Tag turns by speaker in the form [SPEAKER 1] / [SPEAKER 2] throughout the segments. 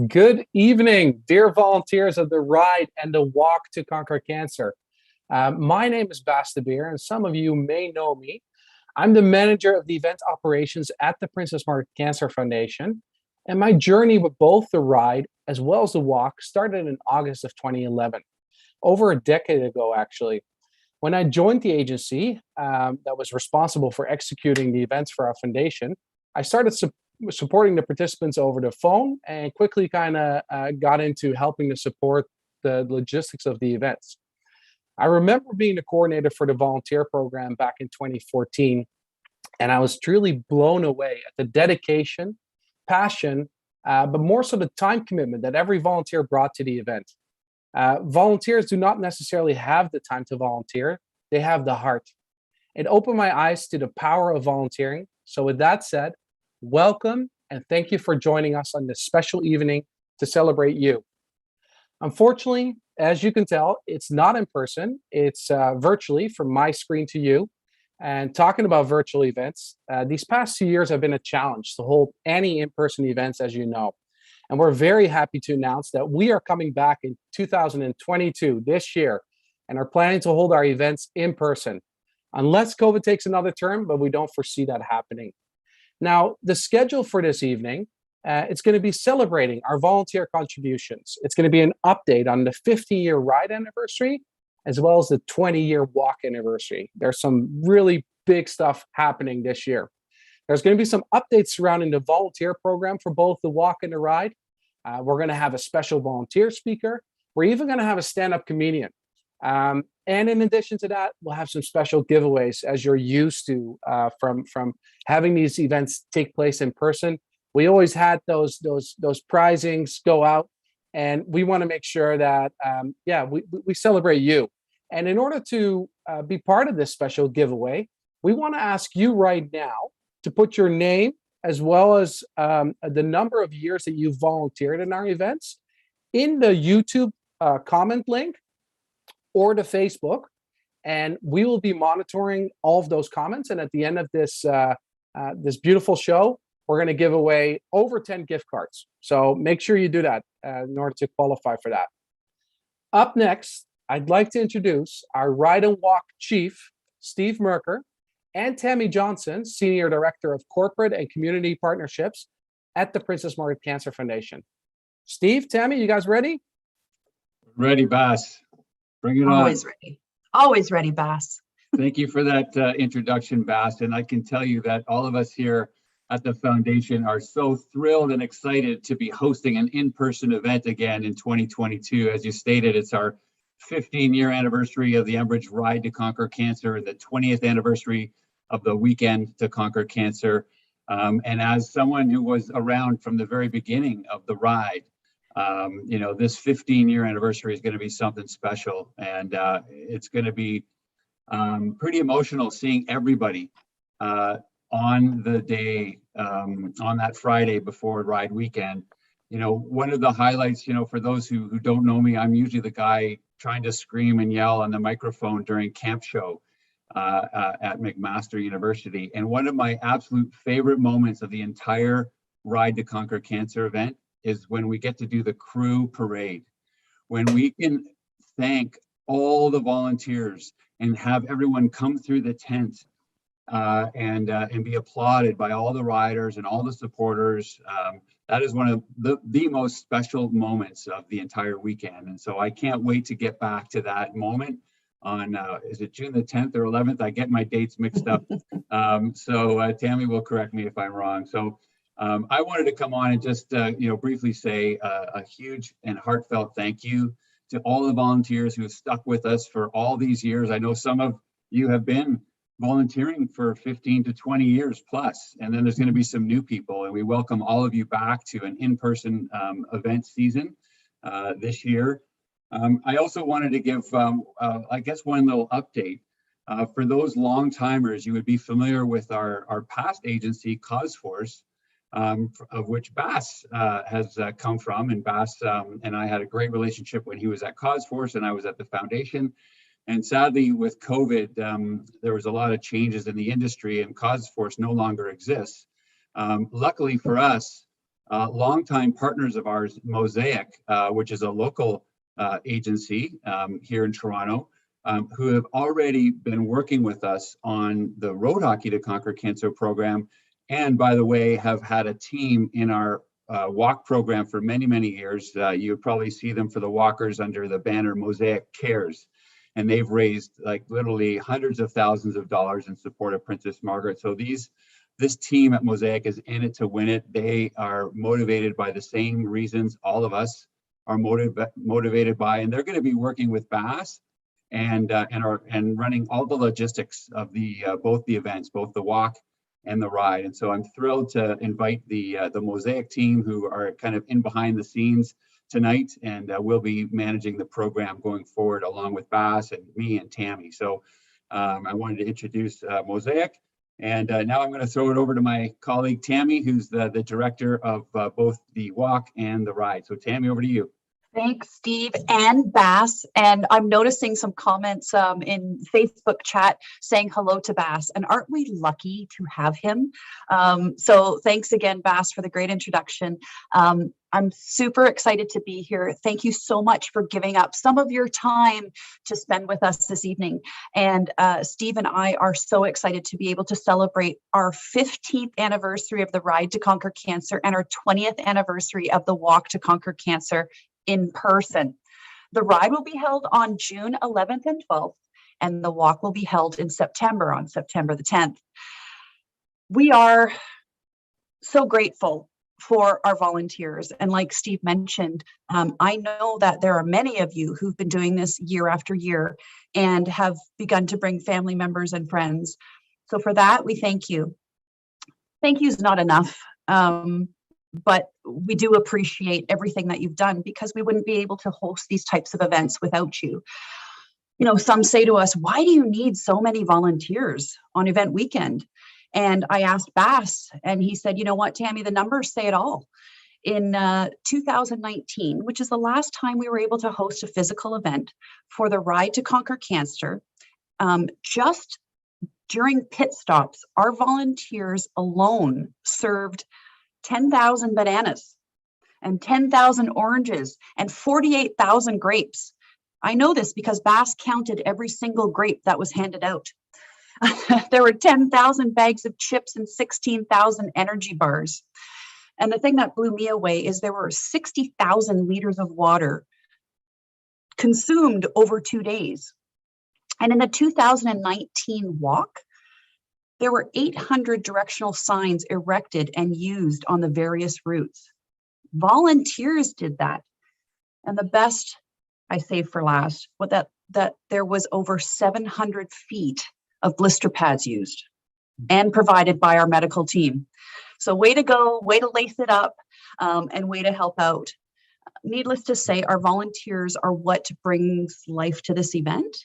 [SPEAKER 1] Good evening, dear volunteers of the Ride and the Walk to Conquer Cancer. My name is Bas de Beer, and some of you may know me. I'm the manager of the event operations at the Princess Margaret Cancer Foundation, and my journey with both the Ride as well as the Walk started in August of 2011, over a decade ago, actually. When I joined the agency that was responsible for executing the events for our foundation, I started supporting the participants over the phone and quickly kind of got into helping to support the logistics of the events. I remember being the coordinator for the volunteer program back in 2014, and I was truly blown away at the dedication, passion, but more so the time commitment that every volunteer brought to the event. Volunteers do not necessarily have the time to volunteer, they have the heart. It opened my eyes to the power of volunteering. So, with that said, welcome and thank you for joining us on this special evening to celebrate you. Unfortunately, as you can tell, it's not in person, it's virtually from my screen to you. And talking about virtual events, these past 2 years have been a challenge to hold any in person events, as you know. And we're very happy to announce that we are coming back in 2022, this year, and are planning to hold our events in person, unless COVID takes another turn, but we don't foresee that happening. Now, the schedule for this evening, it's going to be celebrating our volunteer contributions. It's going to be an update on the 50-year ride anniversary, as well as the 20-year walk anniversary. There's some really big stuff happening this year. There's going to be some updates surrounding the volunteer program for both the walk and the ride. We're going to have a special volunteer speaker. We're even going to have a stand-up comedian. And in addition to that, we'll have some special giveaways, as you're used to from having these events take place in person. We always had those prizings go out, and we want to make sure that we celebrate you. And in order to be part of this special giveaway, we want to ask you right now to put your name as well as the number of years that you've volunteered in our events in the YouTube comment link or the Facebook, and we will be monitoring all of those comments. And at the end of this beautiful show, we're going to give away over 10 gift cards. So make sure you do that in order to qualify for that. Up next, I'd like to introduce our Ride and Walk Chief, Steve Merker, and Tammy Johnson, Senior Director of Corporate and Community Partnerships at the Princess Margaret Cancer Foundation. Steve, Tammy, you guys ready?
[SPEAKER 2] Ready, Bas. Bring it on.
[SPEAKER 3] Always ready. Always ready, Bas.
[SPEAKER 2] Thank you for that introduction, Bas. And I can tell you that all of us here at the foundation are so thrilled and excited to be hosting an in-person event again in 2022. As you stated, it's our 15-year anniversary of the Enbridge Ride to Conquer Cancer and the 20th anniversary of the Weekend to Conquer Cancer. And as someone who was around from the very beginning of the ride, this 15-year anniversary is going to be something special, and it's going to be pretty emotional seeing everybody on the day, on that Friday before Ride Weekend. One of the highlights, for those who don't know me, I'm usually the guy trying to scream and yell on the microphone during camp show at McMaster University. And one of my absolute favorite moments of the entire Ride to Conquer Cancer event is when we get to do the crew parade, when we can thank all the volunteers and have everyone come through the tent and be applauded by all the riders and all the supporters. That is one of the most special moments of the entire weekend. And so I can't wait to get back to that moment on, is it June the 10th or 11th? I get my dates mixed up. So Tammy will correct me if I'm wrong. So I wanted to come on and just, briefly say a huge and heartfelt thank you to all the volunteers who have stuck with us for all these years. I know some of you have been volunteering for 15 to 20 years plus, and then there's going to be some new people, and we welcome all of you back to an in-person event season this year. I also wanted to give, one little update. For those long timers, you would be familiar with our past agency, CauseForce, of which Bas has come from. And Bas and I had a great relationship when he was at CauseForce and I was at the foundation. And sadly, with COVID, there was a lot of changes in the industry, and CauseForce no longer exists. Luckily for us, longtime partners of ours, Mosaic, which is a local agency here in Toronto, who have already been working with us on the Road Hockey to Conquer Cancer program. And by the way, have had a team in our walk program for many, many years. You probably see them for the walkers under the banner Mosaic Cares. And they've raised like literally hundreds of thousands of dollars in support of Princess Margaret. So this team at Mosaic is in it to win it. They are motivated by the same reasons all of us are motivated by, and they're going to be working with BAS and running all the logistics of the both the events, both the walk and the ride. And so I'm thrilled to invite the Mosaic team, who are kind of in behind the scenes tonight, and we'll be managing the program going forward along with BAS and me and Tammy. So I wanted to introduce Mosaic, and now I'm going to throw it over to my colleague Tammy, who's the director of both the walk and the ride. So Tammy, over to you.
[SPEAKER 3] Thanks, Steve and Bass. And I'm noticing some comments in Facebook chat saying hello to Bass. And aren't we lucky to have him? So thanks again, Bass, for the great introduction. I'm super excited to be here. Thank you so much for giving up some of your time to spend with us this evening. And Steve and I are so excited to be able to celebrate our 15th anniversary of the Ride to Conquer Cancer and our 20th anniversary of the Walk to Conquer Cancer in person. The ride will be held on June 11th and 12th, and the walk will be held in September, on September the 10th. We are so grateful for our volunteers. And like Steve mentioned, I know that there are many of you who've been doing this year after year and have begun to bring family members and friends. So for that, we thank you. Thank you is not enough. But we do appreciate everything that you've done, because we wouldn't be able to host these types of events without you. You know, some say to us, why do you need so many volunteers on event weekend? And I asked Bass, and he said, you know what, Tammy, the numbers say it all. In 2019, which is the last time we were able to host a physical event for the Ride to Conquer Cancer, just during pit stops, our volunteers alone served 10,000 bananas and 10,000 oranges and 48,000 grapes. I know this because Bass counted every single grape that was handed out. There were 10,000 bags of chips and 16,000 energy bars. And the thing that blew me away is there were 60,000 liters of water consumed over 2 days. And in the 2019 walk, there were 800 directional signs erected and used on the various routes. Volunteers did that. And the best, I saved for last, was that there was over 700 feet of blister pads used and provided by our medical team. So way to go, way to lace it up, and way to help out. Needless to say, our volunteers are what brings life to this event.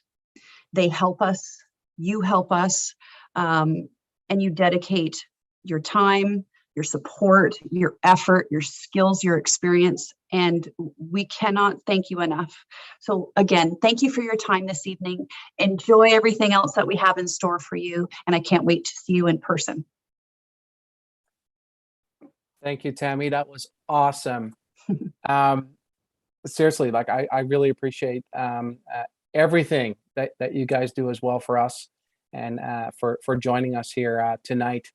[SPEAKER 3] They help us, you help us, and you dedicate your time, your support, your effort, your skills, your experience, and we cannot thank you enough. So again, thank you for your time this evening. Enjoy everything else that we have in store for you, and I can't wait to see you in person.
[SPEAKER 1] Thank you, Tammy. That was awesome. Seriously, like I really appreciate everything that you guys do as well for us, and for joining us here tonight.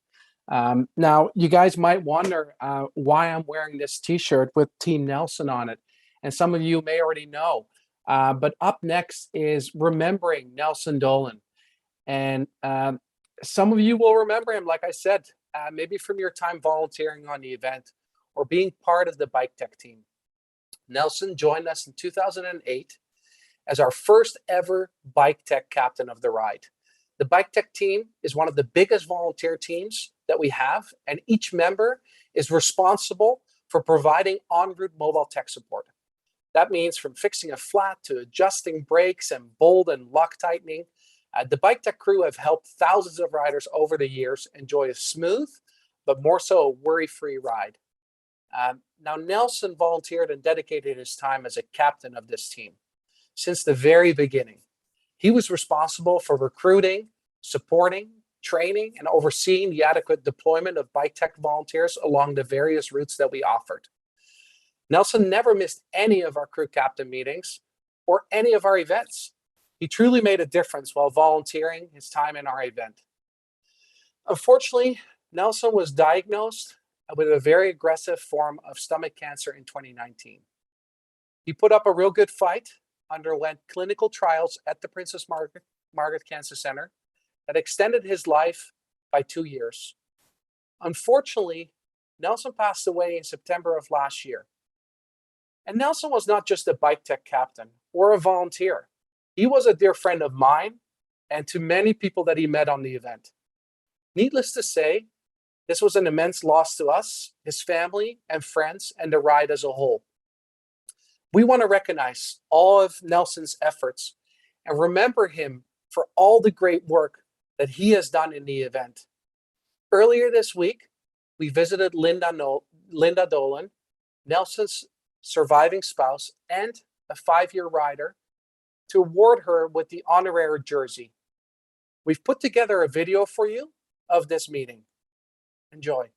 [SPEAKER 1] Now, you guys might wonder why I'm wearing this T-shirt with Team Nelson on it, and some of you may already know. But up next is remembering Nelson Dolan, and some of you will remember him, like I said, maybe from your time volunteering on the event or being part of the Bike Tech team. Nelson joined us in 2008 as our first ever Bike Tech captain of the ride. The Bike Tech team is one of the biggest volunteer teams that we have, and each member is responsible for providing en route mobile tech support. That means from fixing a flat to adjusting brakes and bolt and lock tightening. The Bike Tech crew have helped thousands of riders over the years enjoy a smooth, but more so a worry-free ride. Now, Nelson volunteered and dedicated his time as a captain of this team since the very beginning. He was responsible for recruiting, supporting, training, and overseeing the adequate deployment of bike tech volunteers along the various routes that we offered. Nelson never missed any of our crew captain meetings or any of our events. He truly made a difference while volunteering his time in our event. Unfortunately, Nelson was diagnosed with a very aggressive form of stomach cancer in 2019. He put up a real good fight, underwent clinical trials at the Princess Margaret Cancer Center that extended his life by 2 years. Unfortunately, Nelson passed away in September of last year. And Nelson was not just a bike tech captain or a volunteer. He was a dear friend of mine and to many people that he met on the event. Needless to say, this was an immense loss to us, his family and friends, and the ride as a whole. We want to recognize all of Nelson's efforts and remember him for all the great work that he has done in the event. Earlier this week, we visited Linda Dolan, Nelson's surviving spouse and a 5-year rider, to award her with the honorary jersey. We've put together a video for you of this meeting. Enjoy.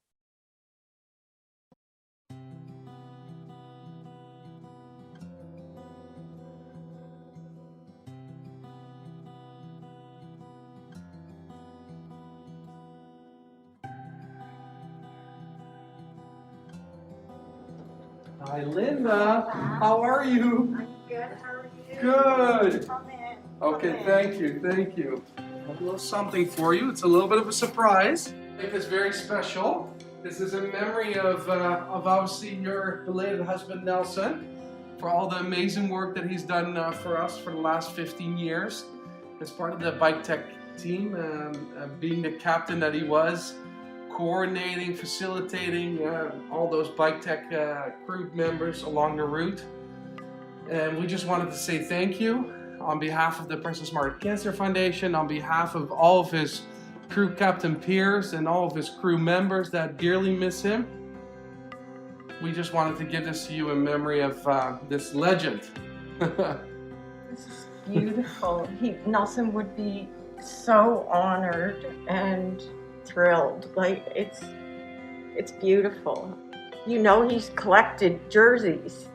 [SPEAKER 1] Hi, Linda. How are you?
[SPEAKER 4] I'm good. How are you?
[SPEAKER 1] Good.
[SPEAKER 4] Come in.
[SPEAKER 1] Okay,
[SPEAKER 4] Come in.
[SPEAKER 1] thank you, thank you. A little something for you. It's a little bit of a surprise. It is very special. This is in memory of obviously your belated husband Nelson, for all the amazing work that he's done for us for the last 15 years as part of the bike tech team, being the captain that he was, coordinating, facilitating all those bike tech crew members along the route. And we just wanted to say thank you on behalf of the Princess Margaret Cancer Foundation, on behalf of all of his crew captain peers and all of his crew members that dearly miss him. We just wanted to give this to you in memory of this legend.
[SPEAKER 4] This is beautiful. Nelson would be so honored and thrilled. Like it's beautiful. You know, he's collected jerseys.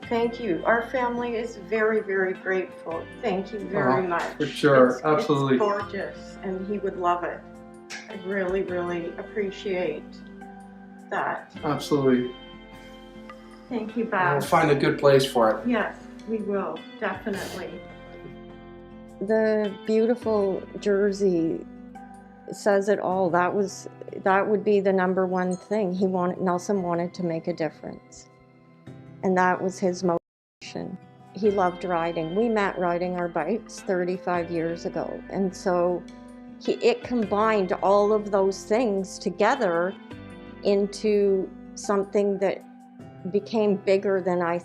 [SPEAKER 4] Thank you. Our family is very, very grateful. Thank you very much.
[SPEAKER 1] For sure,
[SPEAKER 4] It's
[SPEAKER 1] absolutely.
[SPEAKER 4] gorgeous, and he would love it. I really, really appreciate that.
[SPEAKER 1] Absolutely.
[SPEAKER 4] Thank you,
[SPEAKER 1] We'll
[SPEAKER 4] Beth.
[SPEAKER 1] find a good place for it.
[SPEAKER 4] Yes, we will, definitely.
[SPEAKER 5] The beautiful jersey says it all. That would be the number one thing. Nelson wanted to make a difference. And that was his motivation. He loved riding. We met riding our bikes 35 years ago. And so it combined all of those things together into something that became bigger than I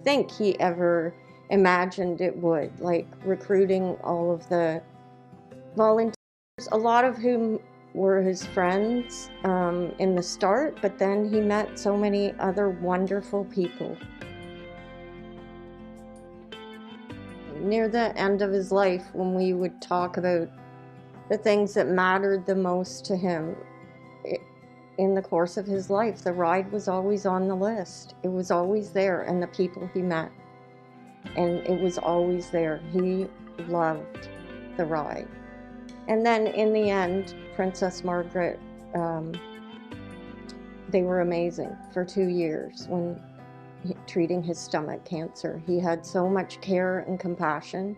[SPEAKER 5] think he ever imagined it would, like recruiting all of the volunteers, a lot of whom were his friends in the start, but then he met so many other wonderful people. Near the end of his life, when we would talk about the things that mattered the most to him in the course of his life, the ride was always on the list. It was always there, and the people he met. And it was always there. He loved the ride. And then in the end, Princess Margaret, they were amazing for 2 years when treating his stomach cancer. He had so much care and compassion.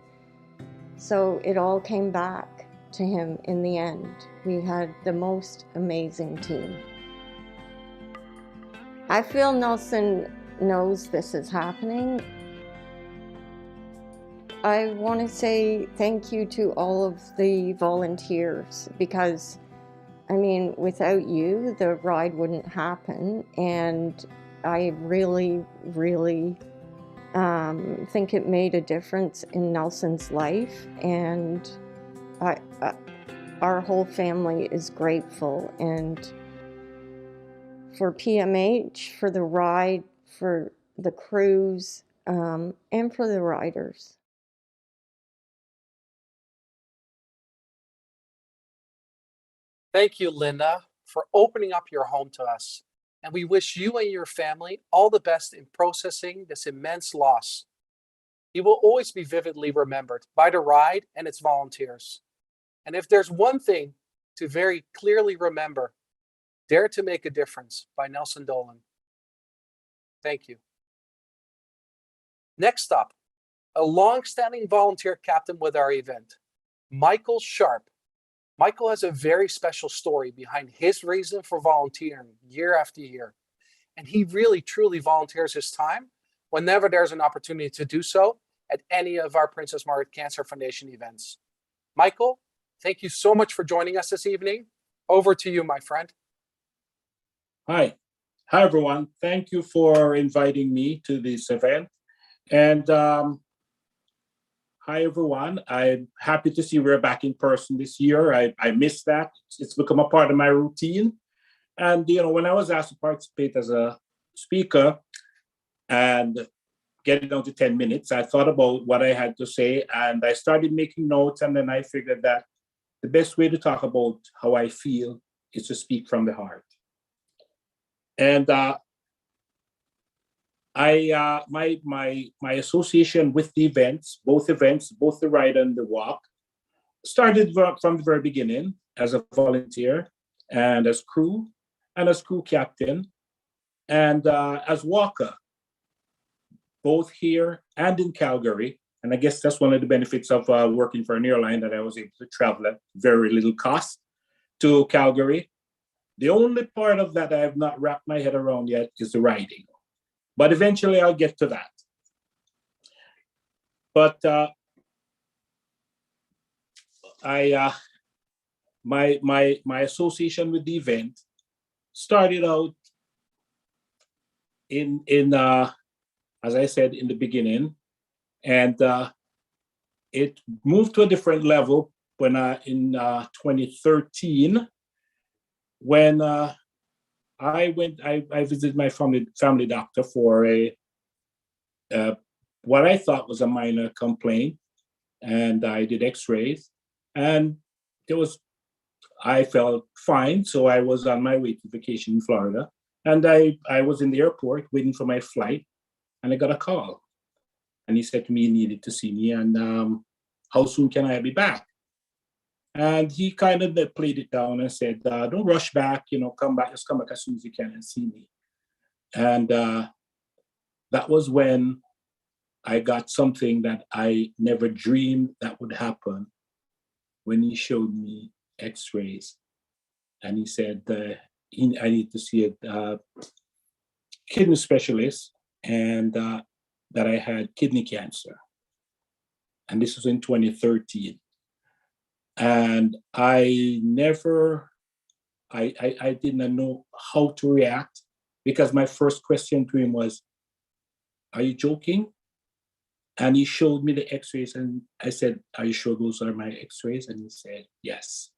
[SPEAKER 5] So it all came back to him in the end. We had the most amazing team. I feel Nelson knows this is happening. I want to say thank you to all of the volunteers, because, I mean, without you, the ride wouldn't happen. And I really, really think it made a difference in Nelson's life. And our whole family is grateful. And for PMH, for the ride, for the crews, and for the riders.
[SPEAKER 1] Thank you, Linda, for opening up your home to us. And we wish you and your family all the best in processing this immense loss. You will always be vividly remembered by the ride and its volunteers. And if there's one thing to very clearly remember, Dare to Make a Difference by Nelson Dolan. Thank you. Next up, a long-standing volunteer captain with our event, Michael Sharp. Michael has a very special story behind his reason for volunteering year after year. And he really, truly volunteers his time whenever there's an opportunity to do so at any of our Princess Margaret Cancer Foundation events. Michael, thank you so much for joining us this evening. Over to you, my friend.
[SPEAKER 6] Hi. Hi, everyone. Thank you for inviting me to this event. And hi, everyone. I'm happy to see we're back in person this year. I missed that. It's become a part of my routine. And, when I was asked to participate as a speaker and get it down to 10 minutes, I thought about what I had to say and I started making notes. And then I figured that the best way to talk about how I feel is to speak from the heart. And my association with the events, both the ride and the walk, started from the very beginning as a volunteer and as crew captain and as walker, both here and in Calgary. And I guess that's one of the benefits of working for an airline, that I was able to travel at very little cost to Calgary. The only part of that I have not wrapped my head around yet is the riding. But eventually I'll get to that. But my association with the event started out in as I said in the beginning, and it moved to a different level when in 2013, when I visited my family doctor for what I thought was a minor complaint, and I did X-rays, and I felt fine. So I was on my way to vacation in Florida, and I was in the airport waiting for my flight, and I got a call, and he said to me he needed to see me, and how soon can I be back? And he kind of played it down and said, don't rush back, come back, just come back as soon as you can and see me. And that was when I got something that I never dreamed that would happen, when he showed me X-rays. And he said, I need to see a kidney specialist, and that I had kidney cancer. And this was in 2013. And I didn't know how to react, because my first question to him was, are you joking? And he showed me the X-rays, and I said, are you sure those are my X-rays? And he said, yes.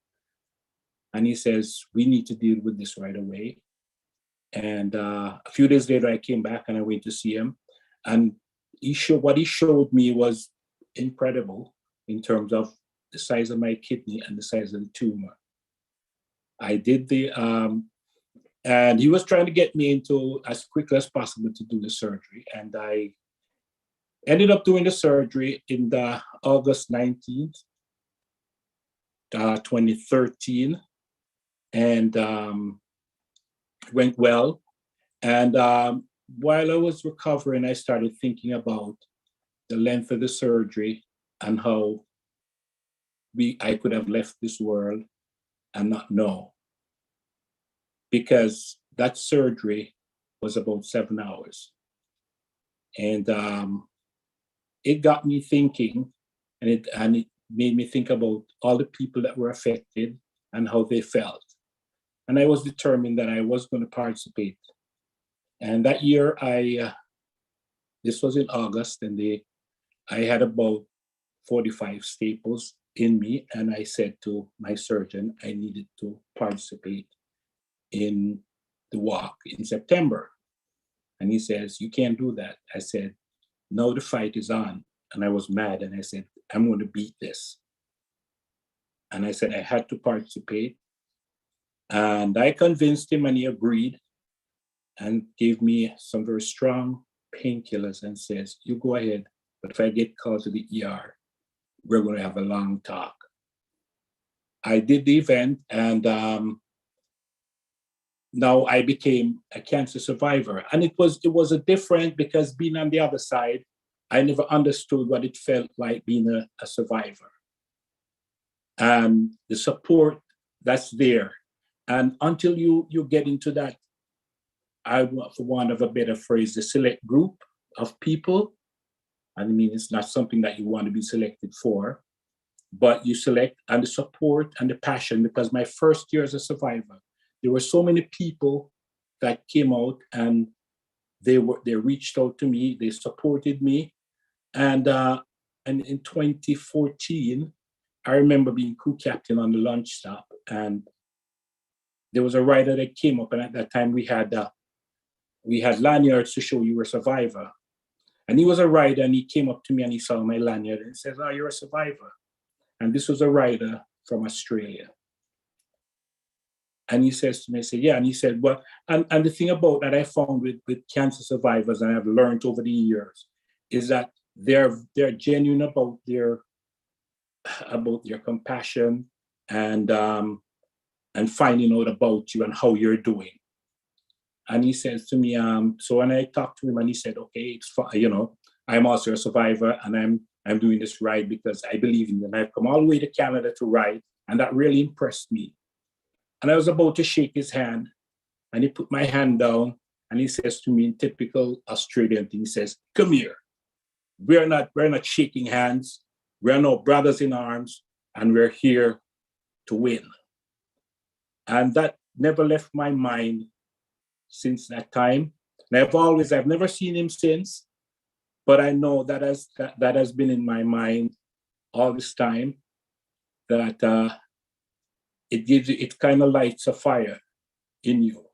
[SPEAKER 6] And he says, we need to deal with this right away. And a few days later, I came back and I went to see him. And what he showed me was incredible in terms of the size of my kidney and the size of the tumor. I did and he was trying to get me into as quickly as possible to do the surgery. And I ended up doing the surgery in August 19th, 2013. And went well. And while I was recovering, I started thinking about the length of the surgery and how I could have left this world and not know. Because that surgery was about 7 hours. And it got me thinking, and it made me think about all the people that were affected and how they felt. And I was determined that I was going to participate. And that year, this was in August, and I had about 45 staples in me. And I said to my surgeon, I needed to participate in the walk in September. And he says, you can't do that. I said, no, the fight is on. And I was mad. And I said, I'm going to beat this. And I said, I had to participate. And I convinced him and he agreed and gave me some very strong painkillers and says, you go ahead, but if I get called to the ER, we're going to have a long talk. I did the event, and now I became a cancer survivor. And it was a different, because being on the other side, I never understood what it felt like being a survivor. And the support that's there. And until you get into that, for want of a better phrase, the select group of people, I mean, it's not something that you want to be selected for, but you select, and the support and the passion, because my first year as a survivor, there were so many people that came out and they reached out to me, they supported me. And in 2014, I remember being crew captain on the lunch stop, and there was a rider that came up, and at that time we had lanyards to show you were a survivor. And he was a rider, and he came up to me and he saw my lanyard and says, "Oh, you're a survivor." And this was a rider from Australia. And he says to me, I said, "Yeah." And he said, "Well," and the thing about that I found with cancer survivors, and I've learned over the years, is that they're genuine about their compassion and finding out about you and how you're doing. And he says to me, so when I talked to him, and he said, "Okay, it's fine, I'm also a survivor, and I'm doing this ride because I believe in you. And I've come all the way to Canada to ride." And that really impressed me. And I was about to shake his hand, and he put my hand down, and he says to me in typical Australian thing, he says, "Come here. We're not shaking hands. We're no brothers in arms, and we're here to win." And that never left my mind since that time. And I've never seen him since, but I know that has been in my mind all this time, that it kind of lights a fire in you.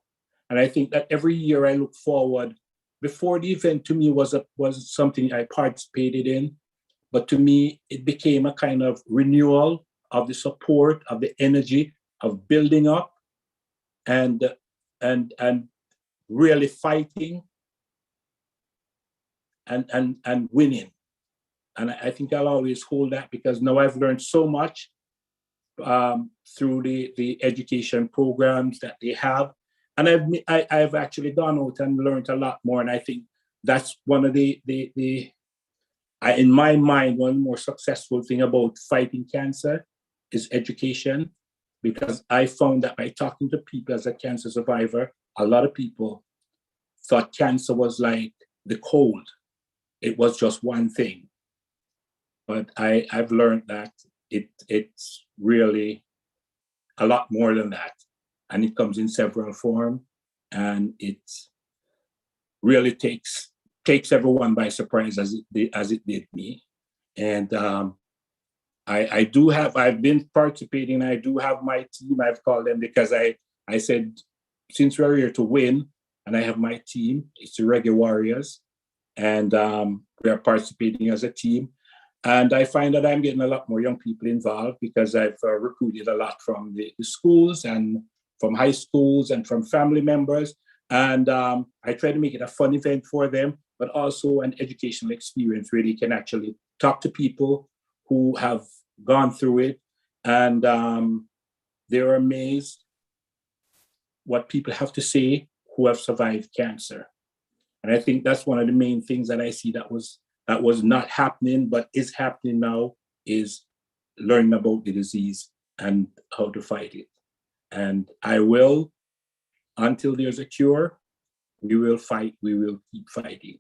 [SPEAKER 6] And I think that every year I look forward. Before the event, to me, was something I participated in, but to me it became a kind of renewal of the support, of the energy, of building up and really fighting and winning. And I think I'll always hold that, because now I've learned so much through the education programs that they have. And I've actually gone out and learned a lot more. And I think that's one of in my mind, one more successful thing about fighting cancer is education, because I found that by talking to people as a cancer survivor, a lot of people thought cancer was like the cold. It was just one thing. But I've learned that it's really a lot more than that. And it comes in several forms, and it really takes everyone by surprise, as it did me. And I've been participating. I do have my team. I've called them because I said, since we're here to win, and I have my team, it's the Reggae Warriors, and we are participating as a team. And I find that I'm getting a lot more young people involved, because I've recruited a lot from the schools and from high schools and from family members. And I try to make it a fun event for them, but also an educational experience where they can actually talk to people who have gone through it. And they're amazed what people have to say who have survived cancer. And I think that's one of the main things that I see that was not happening, but is happening now, is learning about the disease and how to fight it. And I will, until there's a cure, we will fight, we will keep fighting.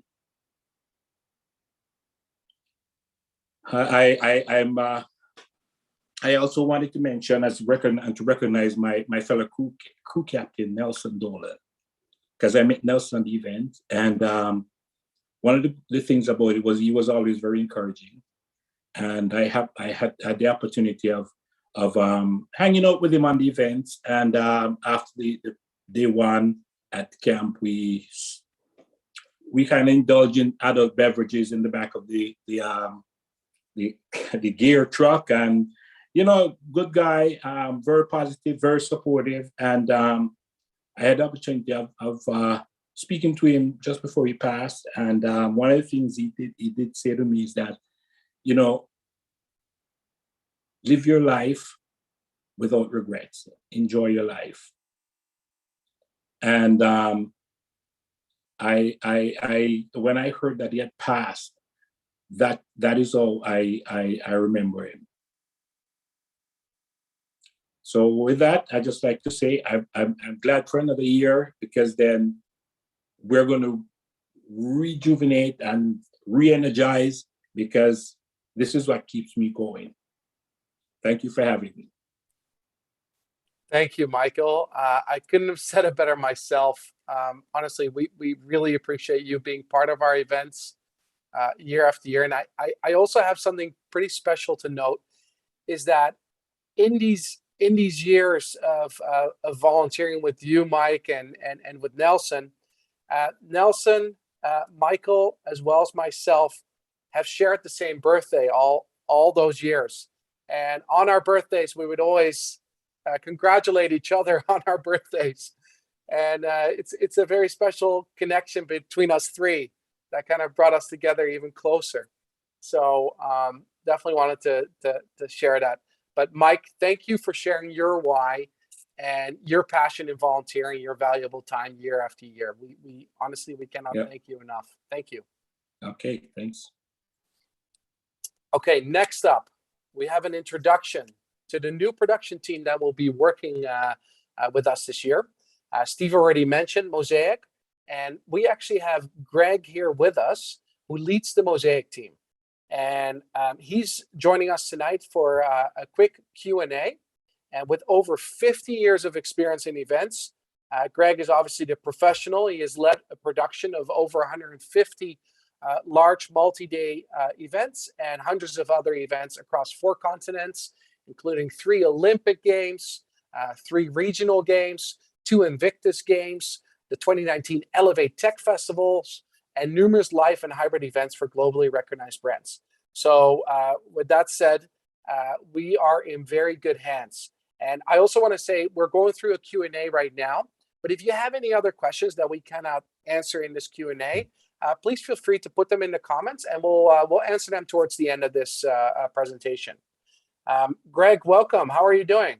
[SPEAKER 6] I also wanted to mention and to recognize my fellow crew captain, Nelson Dolan, because I met Nelson at the event. And one of the things about it was he was always very encouraging. And I had the opportunity of hanging out with him on the events. And after the day one at camp, we kind of indulge in adult beverages in the back of the gear truck, and good guy, very positive, very supportive. And I had the opportunity of speaking to him just before he passed. And one of the things he did say to me is that, live your life without regrets. Enjoy your life. And when I heard that he had passed, that is all I remember him. So with that, I just like to say I'm glad for another year, because then we're going to rejuvenate and re-energize, because this is what keeps me going. Thank you for having me.
[SPEAKER 1] Thank you, Michael. I couldn't have said it better myself. Honestly, we really appreciate you being part of our events year after year. And I also have something pretty special to note, is that in these years of volunteering with you, Mike, and with Nelson, Michael, as well as myself, have shared the same birthday all those years. And on our birthdays, we would always congratulate each other on our birthdays. And it's a very special connection between us three that kind of brought us together even closer. So definitely wanted to share that. But Mike, thank you for sharing your why and your passion in volunteering, your valuable time year after year. We honestly, we cannot thank you enough. Thank you.
[SPEAKER 6] Okay, thanks.
[SPEAKER 1] Okay, next up, we have an introduction to the new production team that will be working with us this year. Steve already mentioned Mosaic, and we actually have Greg here with us, who leads the Mosaic team. And he's joining us tonight for a quick Q&A. And with over 50 years of experience in events, Greg is obviously the professional. He has led a production of over 150 large multi-day events and hundreds of other events across 4 continents, including 3 Olympic Games, 3 regional games, 2 Invictus Games, the 2019 Elevate Tech Festivals, and numerous live and hybrid events for globally recognized brands. So with that said, we are in very good hands. And I also want to say we're going through a Q&A right now, but if you have any other questions that we cannot answer in this Q&A, please feel free to put them in the comments, and we'll answer them towards the end of this presentation. Greg, welcome. How are you doing?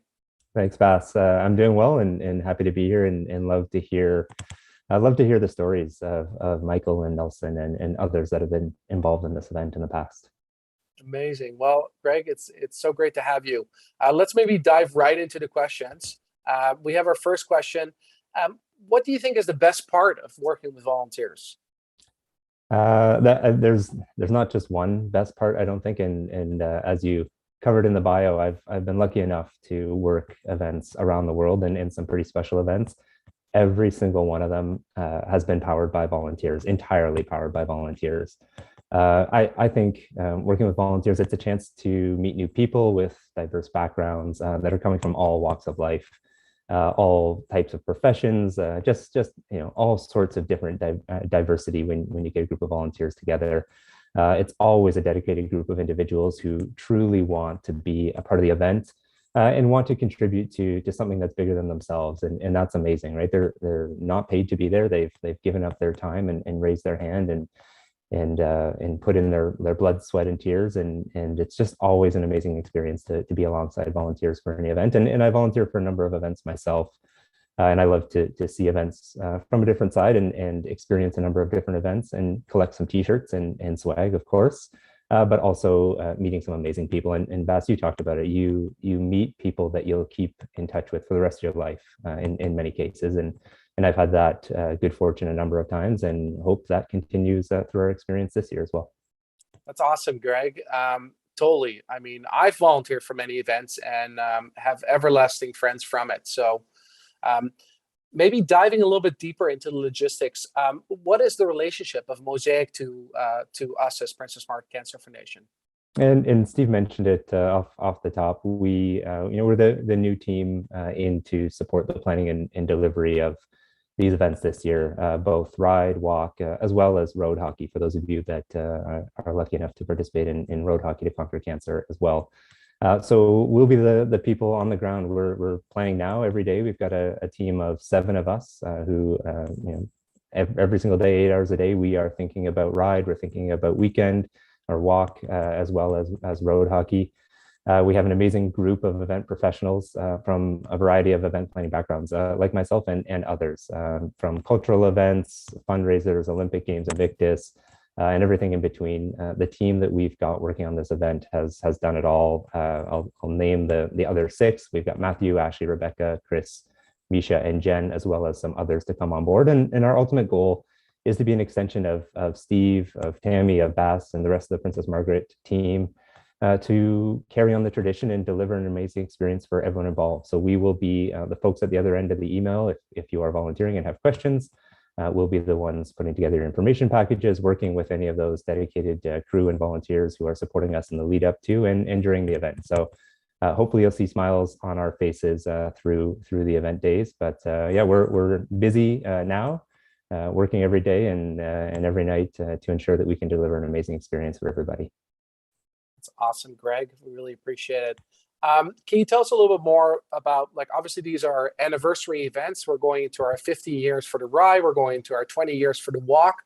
[SPEAKER 7] Thanks, Bass. I'm doing well and happy to be here, and love to hear the stories of Michael and Nelson and others that have been involved in this event in the past.
[SPEAKER 1] Amazing. Well, Greg, it's so great to have you. Let's maybe dive right into the questions. We have our first question. What do you think is the best part of working with volunteers?
[SPEAKER 7] There's not just one best part, I don't think. And as you covered in the bio, I've been lucky enough to work events around the world and in some pretty special events. Every single one of them has been powered by volunteers, entirely powered by volunteers. I think working with volunteers, it's a chance to meet new people with diverse backgrounds that are coming from all walks of life, all types of professions, just all sorts of different diversity when you get a group of volunteers together. It's always a dedicated group of individuals who truly want to be a part of the event and want to contribute to something that's bigger than themselves, and that's amazing, right? They're not paid to be there. They've given up their time and raised their hand and put in their blood, sweat, and tears, and it's just always an amazing experience to be alongside volunteers for any event. And I volunteer for a number of events myself, and I love to see events from a different side and experience a number of different events and collect some t-shirts and swag, of course, but also meeting some amazing people. And Bass, you talked about it. You meet people that you'll keep in touch with for the rest of your life in many cases. And I've had that good fortune a number of times, and hope that continues through our experience this year as well.
[SPEAKER 1] That's awesome, Greg. Totally. I mean, I've volunteered for many events and have everlasting friends from it. So maybe diving a little bit deeper into the logistics, what is the relationship of Mosaic to us as Princess Margaret Cancer Foundation?
[SPEAKER 7] And Steve mentioned it off the top. We're the new team in to support the planning and delivery of these events this year, both ride, walk, as well as road hockey, for those of you that are lucky enough to participate in road hockey to conquer cancer as well. So we'll be the people on the ground. We're playing now every day. We've got a team of 7 of us who, every single day, 8 hours a day, we are thinking about ride. We're thinking about weekend or walk, as well as road hockey. We have an amazing group of event professionals from a variety of event planning backgrounds, like myself and others, from cultural events, fundraisers, Olympic Games, Invictus, and everything in between. The team that we've got working on this event has done it all. I'll name the other 6. We've got Matthew, Ashley, Rebecca, Chris, Misha, and Jen, as well as some others to come on board. And our ultimate goal is to be an extension of Steve, of Tammy, of Bass, and the rest of the Princess Margaret team, to carry on the tradition and deliver an amazing experience for everyone involved. So we will be the folks at the other end of the email. If you are volunteering and have questions, we'll be the ones putting together your information packages, working with any of those dedicated crew and volunteers who are supporting us in the lead up to and during the event. So hopefully you'll see smiles on our faces through the event days. But yeah, we're busy now, working every day and every night to ensure that we can deliver an amazing experience for everybody.
[SPEAKER 1] That's awesome, Greg. We really appreciate it. Can you tell us a little bit more about, like, obviously these are anniversary events. We're going into our 50 years for the ride. We're going into our 20 years for the walk.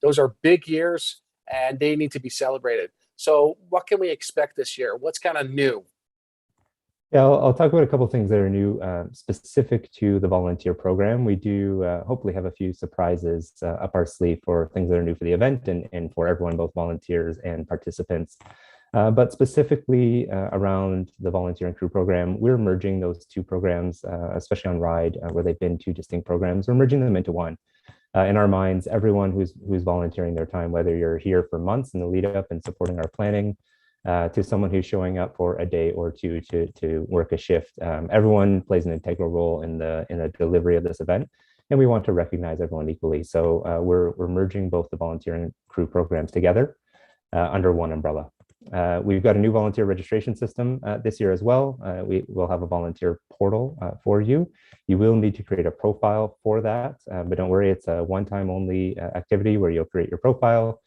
[SPEAKER 1] Those are big years and they need to be celebrated. So what can we expect this year? What's kind of new?
[SPEAKER 7] Yeah, I'll talk about a couple of things that are new, specific to the volunteer program. We do hopefully have a few surprises up our sleeve for things that are new for the event and for everyone, both volunteers and participants. But specifically around the volunteer and crew program, we're merging those 2 programs, especially on Ride, where they've been 2 distinct programs. We're merging them into one. In our minds, everyone who's volunteering their time, whether you're here for months in the lead up and supporting our planning, to someone who's showing up for a day or 2 to work a shift, everyone plays an integral role in the delivery of this event, and we want to recognize everyone equally. So we're merging both the volunteer and crew programs together under one umbrella. We've got a new volunteer registration system this year as well. We will have a volunteer portal for you. You will need to create a profile for that, but don't worry, it's a one-time only activity where you'll create your profile.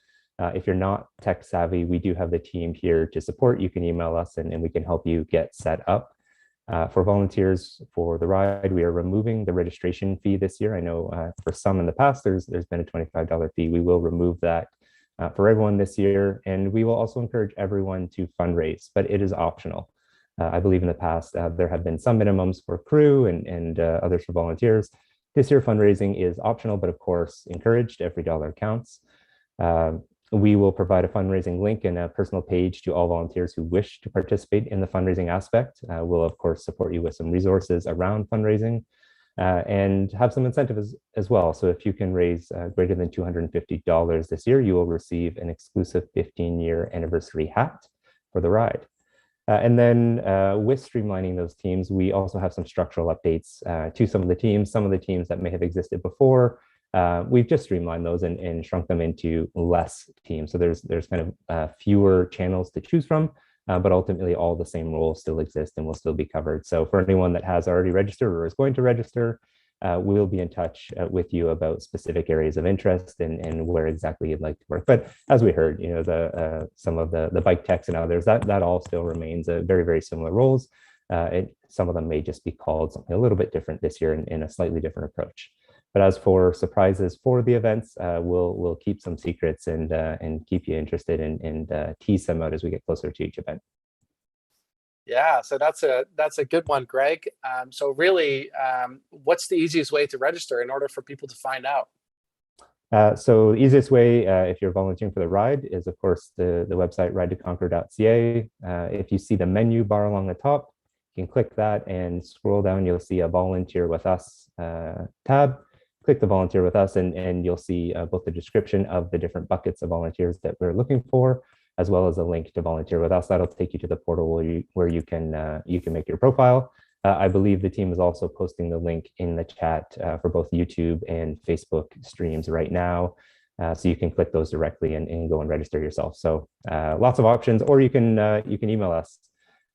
[SPEAKER 7] If you're not tech savvy, we do have the team here to support. You can email us and we can help you get set up. For volunteers for the ride, we are removing the registration fee this year. I know for some in the past, there's been a $25 fee. We will remove that for everyone this year. And we will also encourage everyone to fundraise, but it is optional. I believe in the past, there have been some minimums for crew and others for volunteers. This year, fundraising is optional, but of course, encouraged. Every dollar counts. We will provide a fundraising link and a personal page to all volunteers who wish to participate in the fundraising aspect. We'll, of course, support you with some resources around fundraising and have some incentives as well. So if you can raise greater than $250 this year, you will receive an exclusive 15-year anniversary hat for the ride. And then with streamlining those teams, we also have some structural updates to some of the teams that may have existed before. We've just streamlined those and shrunk them into less teams. So there's kind of fewer channels to choose from, but ultimately all the same roles still exist and will still be covered. So for anyone that has already registered or is going to register, we'll be in touch with you about specific areas of interest and where exactly you'd like to work. But as we heard, some of the bike techs and others, that all still remains very, very similar roles. Some of them may just be called something a little bit different this year in a slightly different approach. But as for surprises for the events, we'll keep some secrets and keep you interested and tease them out as we get closer to each event.
[SPEAKER 1] Yeah, so that's a good one, Greg. So really, what's the easiest way to register in order for people to find out?
[SPEAKER 7] So the easiest way, if you're volunteering for the ride, is of course the website ridetoconquer.ca. If you see the menu bar along the top, you can click that and scroll down. You'll see a volunteer with us tab. Click the volunteer with us and you'll see both the description of the different buckets of volunteers that we're looking for, as well as a link to volunteer with us. That'll take you to the portal where you can make your profile. I believe the team is also posting the link in the chat for both YouTube and Facebook streams right now. So you can click those directly and go and register yourself. So lots of options, or you can email us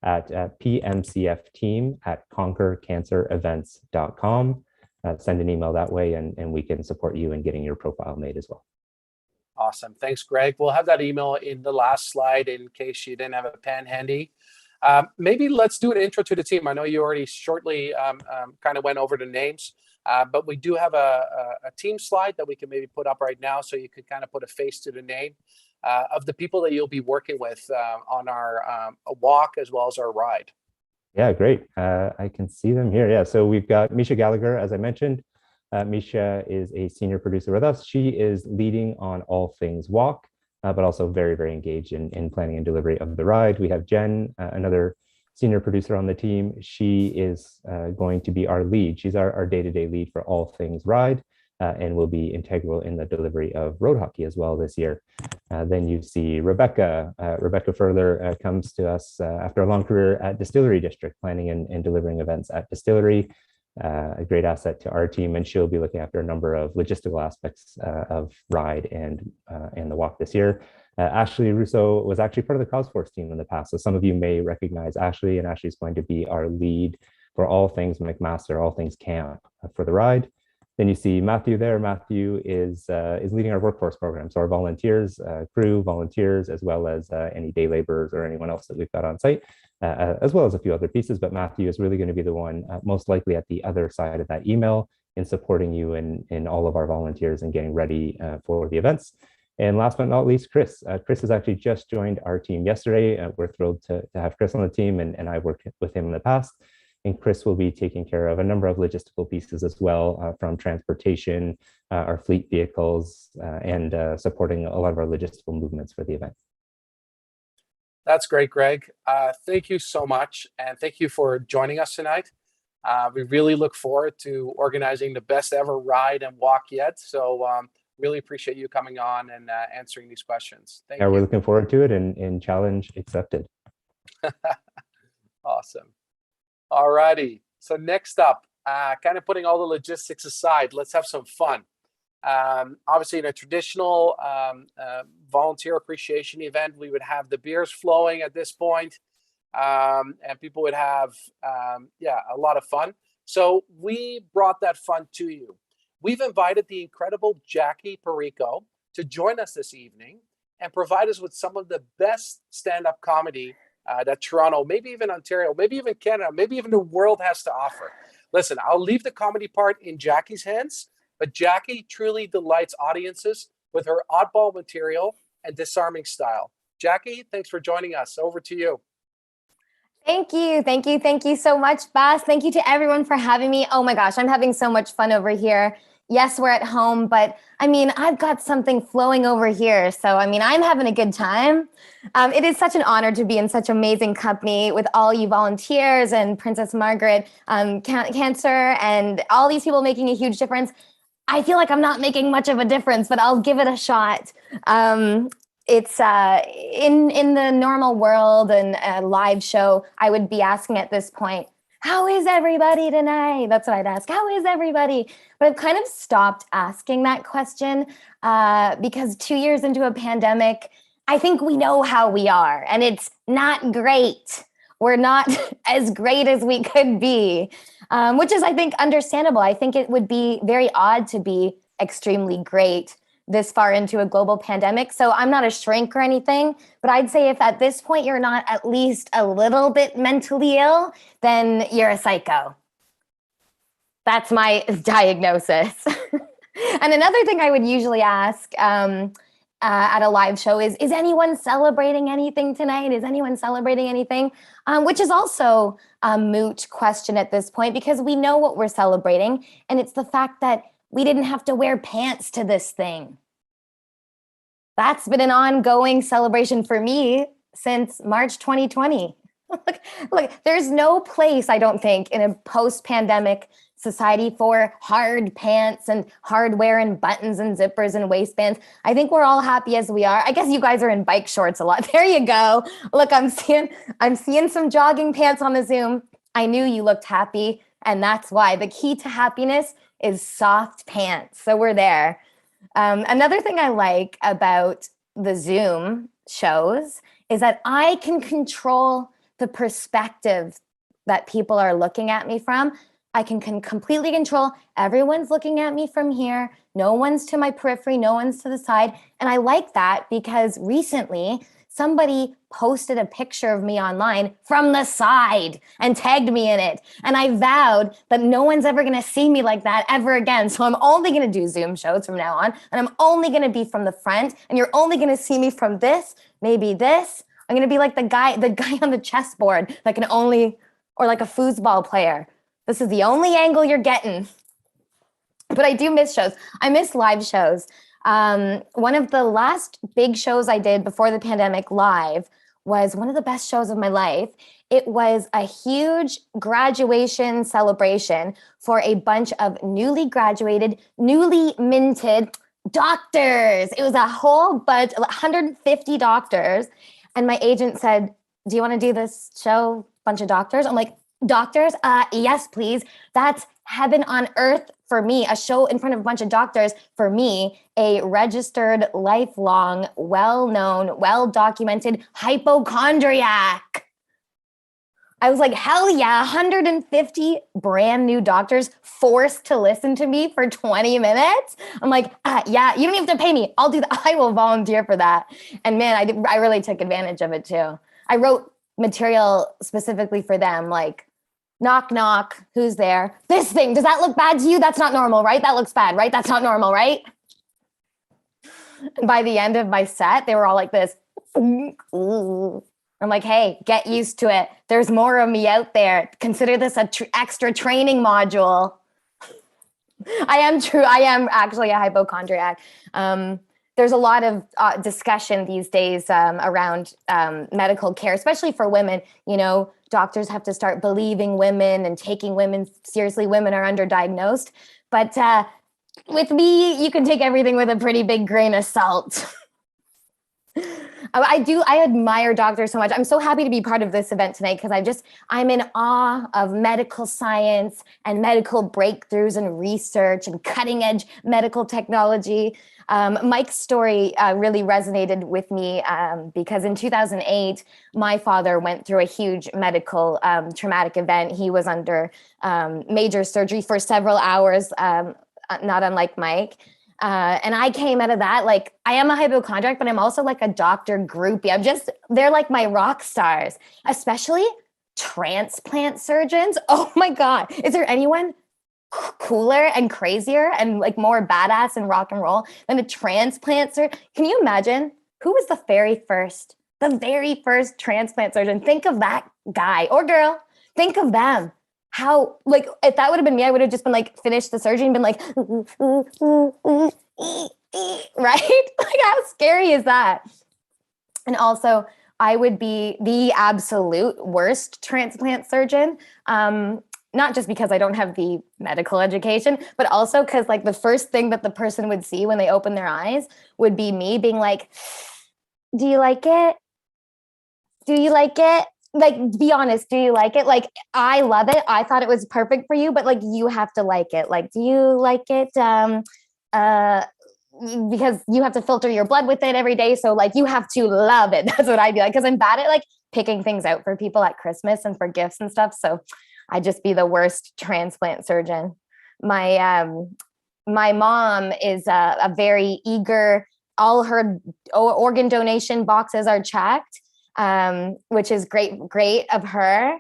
[SPEAKER 7] at pmcfteam@conquercancerevents.com. Send an email that way and we can support you in getting your profile made as well.
[SPEAKER 1] Awesome. Thanks, Greg. We'll have that email in the last slide in case you didn't have a pen handy. Maybe let's do an intro to the team. I know you already shortly kind of went over the names, but we do have a team slide that we can maybe put up right now, so you could kind of put a face to the name of the people that you'll be working with on our walk as well as our ride.
[SPEAKER 7] Yeah, great. I can see them here. Yeah, so we've got Misha Gallagher, as I mentioned. Misha is a senior producer with us. She is leading on all things walk, but also very, very engaged in planning and delivery of the ride. We have Jen, another senior producer on the team. She is going to be our lead. She's our day-to-day lead for all things ride, and will be integral in the delivery of road hockey as well this year. Then you see Rebecca. Rebecca further comes to us after a long career at Distillery District, planning and delivering events at Distillery. A great asset to our team, and she'll be looking after a number of logistical aspects of ride and the walk this year. Ashley Russo was actually part of the CosForce team in the past, so some of you may recognize Ashley, and Ashley's going to be our lead for all things McMaster, all things camp for the ride. Then you see Matthew there. Matthew is leading our workforce program, so our volunteers, crew, volunteers, as well as any day laborers or anyone else that we've got on site, as well as a few other pieces. But Matthew is really going to be the one most likely at the other side of that email in supporting you in all of our volunteers and getting ready for the events. And last but not least, Chris. Chris has actually just joined our team yesterday. We're thrilled to have Chris on the team, and I worked with him in the past. And Chris will be taking care of a number of logistical pieces as well, from transportation, our fleet vehicles, and supporting a lot of our logistical movements for the event.
[SPEAKER 1] That's great, Greg. Thank you so much. And thank you for joining us tonight. We really look forward to organizing the best ever ride and walk yet. So really appreciate you coming on and answering these questions. Thank you.
[SPEAKER 7] We're looking forward to it, and challenge accepted.
[SPEAKER 1] Awesome. All righty. So next up, kind of putting all the logistics aside, let's have some fun. Obviously, in a traditional volunteer appreciation event, we would have the beers flowing at this point, and people would have, a lot of fun. So we brought that fun to you. We've invited the incredible Jackie Perico to join us this evening and provide us with some of the best stand-up comedy that Toronto, maybe even Ontario, maybe even Canada, maybe even the world has to offer. Listen, I'll leave the comedy part in Jackie's hands, but Jackie truly delights audiences with her oddball material and disarming style. Jackie, thanks for joining us. Over to you.
[SPEAKER 8] Thank you. Thank you. Thank you so much, Bas. Thank you to everyone for having me. Oh my gosh, I'm having so much fun over here. Yes, we're at home, but I mean, I've got something flowing over here. So, I mean, I'm having a good time. It is such an honor to be in such amazing company with all you volunteers and Princess Margaret Cancer and all these people making a huge difference. I feel like I'm not making much of a difference, but I'll give it a shot. It's in the normal world and a live show, I would be asking at this point, how is everybody tonight? That's what I'd ask. How is everybody? But I've kind of stopped asking that question because 2 years into a pandemic, I think we know how we are, and it's not great. We're not as great as we could be, which is, I think, understandable. I think it would be very odd to be extremely great this far into a global pandemic. So I'm not a shrink or anything, but I'd say if at this point you're not at least a little bit mentally ill, then you're a psycho. That's my diagnosis. And another thing I would usually ask at a live show is anyone celebrating anything tonight? Is anyone celebrating anything? Which is also a moot question at this point, because we know what we're celebrating, and it's the fact that we didn't have to wear pants to this thing. That's been an ongoing celebration for me since March 2020. Look, there's no place, I don't think, in a post-pandemic society for hard pants and hardware and buttons and zippers and waistbands. I think we're all happy as we are. I guess you guys are in bike shorts a lot. There you go. Look, I'm seeing some jogging pants on the Zoom. I knew you looked happy, and that's why. The key to happiness is soft pants. So we're there. Another thing I like about the Zoom shows is that I can control the perspective that people are looking at me from. I can completely control, everyone's looking at me from here. No one's to my periphery, no one's to the side. And I like that because recently somebody posted a picture of me online from the side and tagged me in it. And I vowed that no one's ever going to see me like that ever again. So I'm only going to do Zoom shows from now on. And I'm only going to be from the front. And you're only going to see me from this, maybe this. I'm going to be like the guy on the chessboard that can only, or like a foosball player. This is the only angle you're getting. But I do miss shows. I miss live shows. One of the last big shows I did before the pandemic live was one of the best shows of my life. It was a huge graduation celebration for a bunch of newly graduated, newly minted doctors. It was a whole bunch, 150 doctors. And my agent said, do you want to do this show, bunch of doctors? I'm like, doctors? Yes, please. That's heaven on earth for me. A show in front of a bunch of doctors, for me, a registered, lifelong, well-known, well-documented hypochondriac. I was like, hell yeah, 150 brand new doctors forced to listen to me for 20 minutes. I'm like, yeah, you don't even have to pay me. I'll do that. I will volunteer for that. And man, I really took advantage of it too. I wrote material specifically for them, like, knock, knock, who's there? This thing, does that look bad to you? That's not normal, right? That looks bad, right? That's not normal, right? And by the end of my set, they were all like this. I'm like, hey, get used to it. There's more of me out there. Consider this a extra training module. I am actually a hypochondriac. There's a lot of discussion these days around medical care, especially for women. You know, doctors have to start believing women and taking women seriously. Women are underdiagnosed. But with me, you can take everything with a pretty big grain of salt. I admire doctors so much. I'm so happy to be part of this event tonight because I'm in awe of medical science and medical breakthroughs and research and cutting edge medical technology. Mike's story really resonated with me because in 2008, my father went through a huge medical traumatic event. He was under major surgery for several hours, not unlike Mike. And I came out of that, like, I am a hypochondriac, but I'm also like a doctor groupie. They're like my rock stars, especially transplant surgeons. Oh my God. Is there anyone cooler and crazier and like more badass and rock and roll than a transplant surgeon? Can you imagine who was the very first transplant surgeon? Think of that guy or girl. Think of them. How, like, if that would have been me, I would have just been like, finished the surgery and been like, right? Like, how scary is that? And also, I would be the absolute worst transplant surgeon. Not just because I don't have the medical education, but also because like the first thing that the person would see when they open their eyes would be me being like, do you like it? Do you like it? Like, be honest, do you like it? Like, I love it. I thought it was perfect for you, but like, you have to like it. Like, do you like it? Because you have to filter your blood with it every day. So like, you have to love it. That's what I'd be like. Cause I'm bad at like picking things out for people at Christmas and for gifts and stuff. So I'd just be the worst transplant surgeon. My mom is a very eager, all her organ donation boxes are checked. Which is great of her.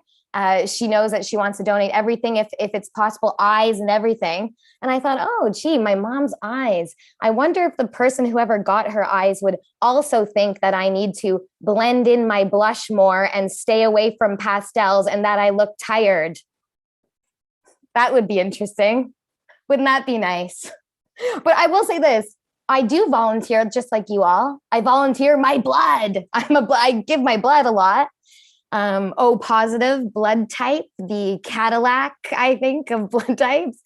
[SPEAKER 8] She knows that she wants to donate everything if it's possible, eyes and everything. And I thought, oh, gee, my mom's eyes. I wonder if the person whoever got her eyes would also think that I need to blend in my blush more and stay away from pastels and that I look tired. That would be interesting. Wouldn't that be nice? But I will say this. I do volunteer just like you all. I volunteer my blood. I give my blood a lot. O positive blood type, the Cadillac, I think, of blood types.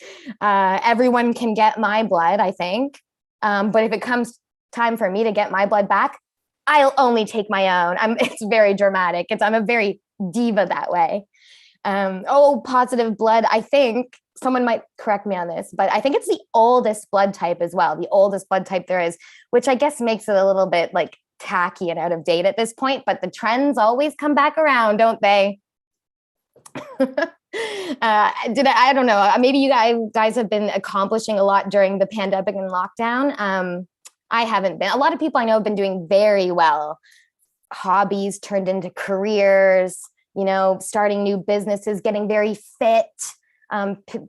[SPEAKER 8] Everyone can get my blood, I think. But if it comes time for me to get my blood back, I'll only take my own. It's very dramatic. I'm a very diva that way. O positive blood, I think, someone might correct me on this, but I think it's the oldest blood type as well, the oldest blood type there is, which I guess makes it a little bit like tacky and out of date at this point, but the trends always come back around, don't they? I don't know, maybe you guys have been accomplishing a lot during the pandemic and lockdown. I haven't been. A lot of people I know have been doing very well. hobbies turned into careers, you know, starting new businesses, getting very fit,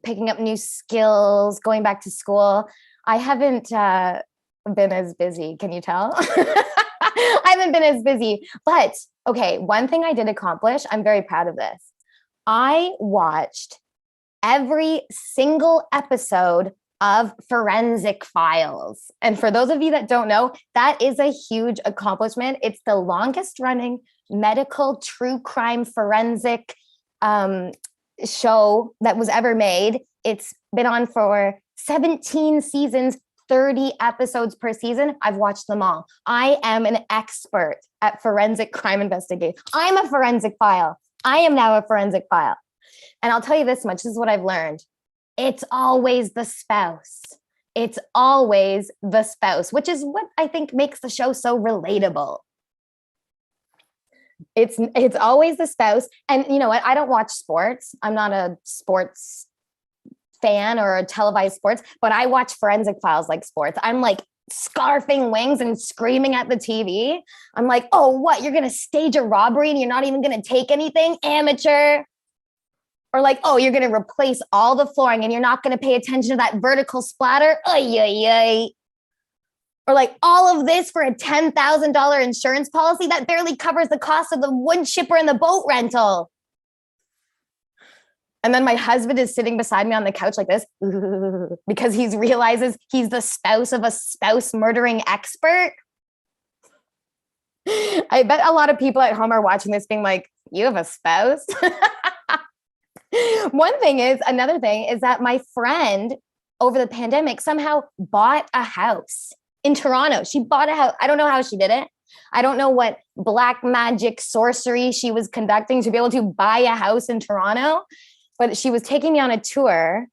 [SPEAKER 8] picking up new skills, going back to school. I haven't been as busy. Can you tell? I haven't been as busy, but okay. One thing I did accomplish, I'm very proud of this. I watched every single episode of Forensic Files. And for those of you that don't know, that is a huge accomplishment. It's the longest running medical true crime forensic show that was ever made. It's been on for 17 seasons, 30 episodes per season. I've watched them all. I am an expert at forensic crime investigation. I'm a forensic file. I am now a forensic file. And I'll tell you this much, this is what I've learned. It's always the spouse. It's always the spouse, which is what I think makes the show so relatable. It's always the spouse. And you know what? I don't watch sports. I'm not a sports fan or a televised sports, but I watch Forensic Files like sports. I'm like scarfing wings and screaming at the TV. I'm like, oh, what? You're going to stage a robbery and you're not even going to take anything? Amateur. Or like, oh, you're going to replace all the flooring and you're not going to pay attention to that vertical splatter? Ay, ay, ay. Or like all of this for a $10,000 insurance policy that barely covers the cost of the wood chipper and the boat rental. And then my husband is sitting beside me on the couch like this because he realizes he's the spouse of a spouse murdering expert. I bet a lot of people at home are watching this being like, you have a spouse? Another thing is that my friend over the pandemic somehow bought a house in Toronto. She bought a house. I don't know how she did it. I don't know what black magic sorcery she was conducting to be able to buy a house in Toronto, but she was taking me on a tour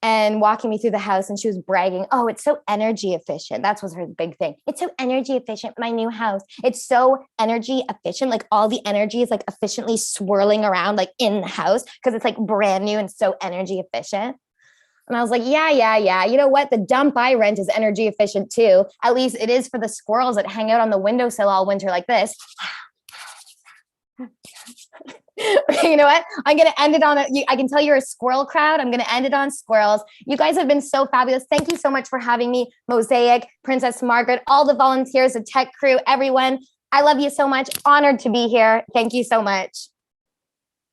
[SPEAKER 8] and walking me through the house, and she was bragging, oh, it's so energy efficient. That was her big thing. It's so energy efficient, my new house. It's so energy efficient. Like all the energy is like efficiently swirling around like in the house because it's like brand new and so energy efficient. And I was like, yeah. You know what? The dump I rent is energy efficient too. At least it is for the squirrels that hang out on the windowsill all winter like this. You know what? I'm going to end it on I can tell you're a squirrel crowd. I'm going to end it on squirrels. You guys have been so fabulous. Thank you so much for having me. Mosaic, Princess Margaret, all the volunteers, the tech crew, everyone. I love you so much. Honored to be here. Thank you so much.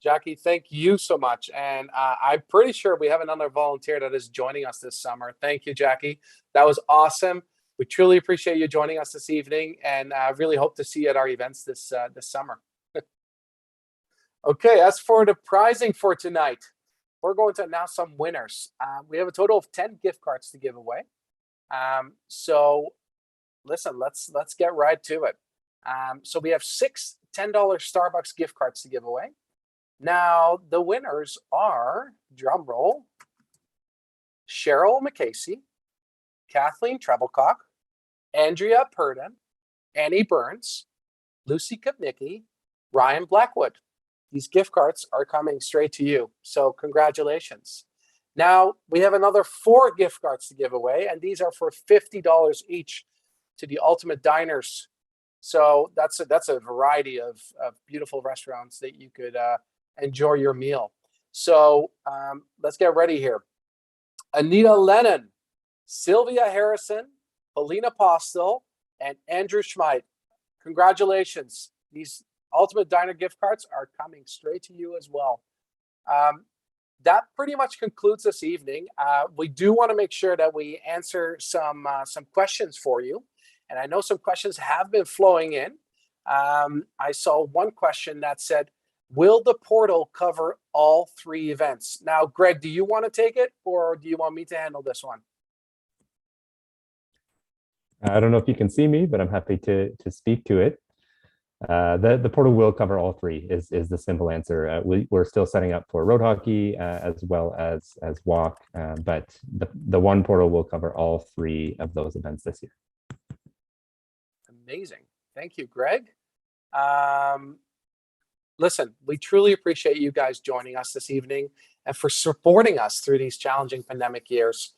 [SPEAKER 1] Jackie, thank you so much. And I'm pretty sure we have another volunteer that is joining us this summer. Thank you, Jackie. That was awesome. We truly appreciate you joining us this evening, and I really hope to see you at our events this summer. Okay, as for the prizing for tonight, we're going to announce some winners. We have a total of 10 gift cards to give away. So listen, let's get right to it. So we have 6 $10 Starbucks gift cards to give away. Now, the winners are, drum roll, Cheryl McCasey, Kathleen Treblecock, Andrea Purdon, Annie Burns, Lucy Kopnicki, Ryan Blackwood. These gift cards are coming straight to you. So congratulations. Now, we have another 4 gift cards to give away, and these are for $50 each to the Ultimate Diners. So that's a variety of beautiful restaurants that you could enjoy your meal. So let's get ready here. Anita Lennon, Sylvia Harrison, Helena Postel, and Andrew Schmeit. Congratulations. These Ultimate Diner gift cards are coming straight to you as well. That pretty much concludes this evening. We do want to make sure that we answer some questions for you. And I know some questions have been flowing in. I saw one question that said, will the portal cover all 3 events? Now, Greg, do you want to take it, or do you want me to handle this one?
[SPEAKER 7] I don't know if you can see me, but I'm happy to speak to it. The portal will cover all 3 is the simple answer. We're still setting up for road hockey as well as walk, but the one portal will cover all 3 of those events this year.
[SPEAKER 1] Amazing. Thank you, Greg. Listen, we truly appreciate you guys joining us this evening and for supporting us through these challenging pandemic years.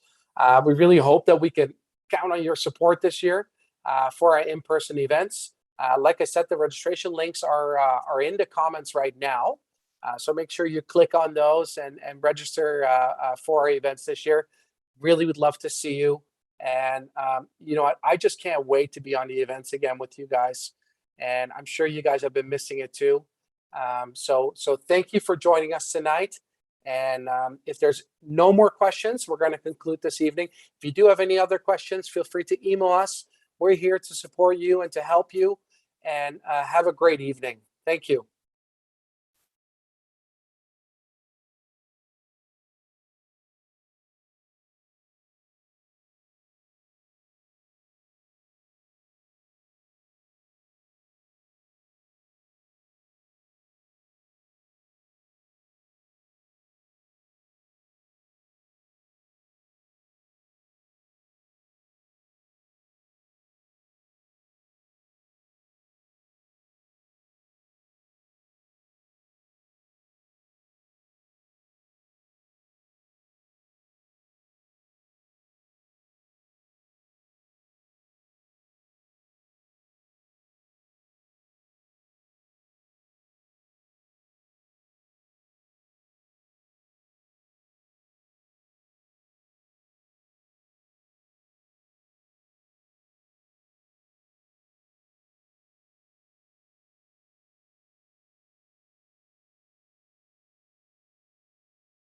[SPEAKER 1] We really hope that we can count on your support this year for our in-person events. Like I said, the registration links are in the comments right now. So make sure you click on those and register for our events this year. Really would love to see you. And you know what? I just can't wait to be on the events again with you guys. And I'm sure you guys have been missing it too. So thank you for joining us tonight. And if there's no more questions, we're going to conclude this evening. If you do have any other questions, feel free to email us. We're here to support you and to help you. And have a great evening. Thank you.